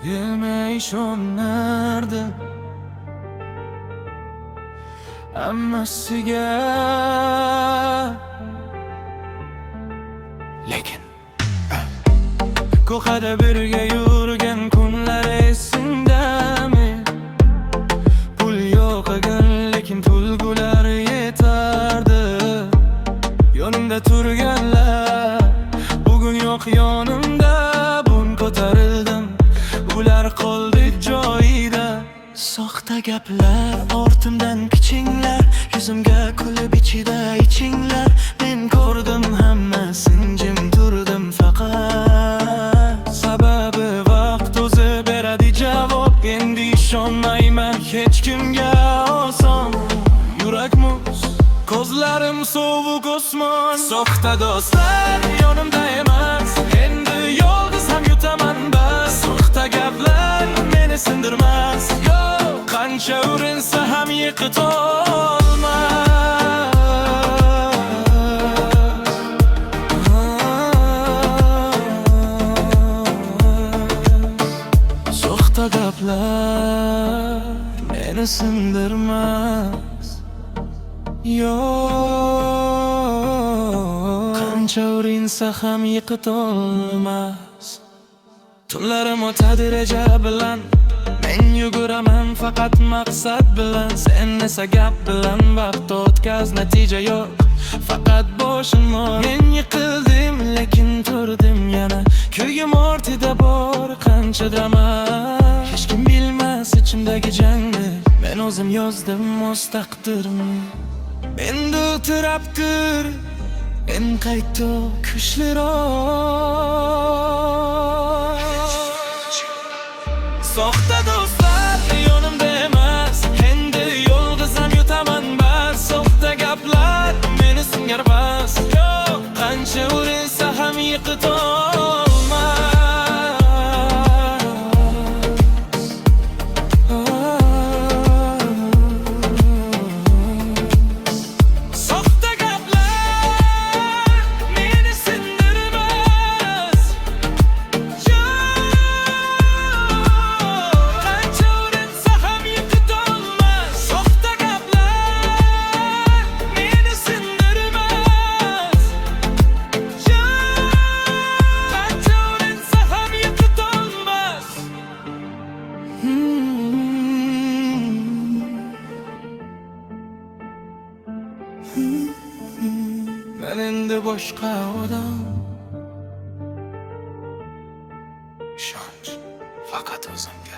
Yeme ishonardi hammasiga, lekin ko'xada birga yurgan kunlar esingdami? Pul yo'q ekan, lekin kulgular yetardi. Yonimda turganlar bugun yo'q yonimda. Bun ko'tarildim, ular qoldi joyida. Soxta gaplar ortimdan pichinglar, yuzimga kulib ichida ichinglar. Men ko'rdim hammasini, jim turdim faqat. Sababi vaqt o'zi beradi javob. Endi ishonmayman hech kimga oson. Yurak muz, ko'zlarim sovuq osmon. Soxta do'stlar yonimda emas, endi yolg'iz ham yutaman bas. Soxta gaplar meni sindirmas, yo'q qancha urinsa ham yiqitolmas. Soxta gaplar meni sindirmas, yo'q qancha urinsa ham yiqitolmas. Tunlarim o'tadi reja bilan, men yuguraman faqat maqsad bilan. Sen esa gap bilan vaqt o'tkaz, natija yo'q, faqat boshim bor. Men yiqildim, lekin turdim yana. Ko'ygim ortida bor qancha drama. Hech kim bilmas ichimdagi jangni, men o'zim yozdim o'z taqdirimni. Menda o'tirabdir en qayta kuchliroq. Soxta do'stlar yonimda emas, endi yolg'iz ham yutaman bas. Soxta gaplar meni sindirmas, yo'q qancha urinsa ham yiqitolmas. Soxta gaplar meni sindirmas, qancha urinsa ham yiqitolmas. Soxta gaplar meni sindirmas, qancha urinsa ham yiqitolmas. Men endi boshqa odam. Ishonch faqat o'zimga.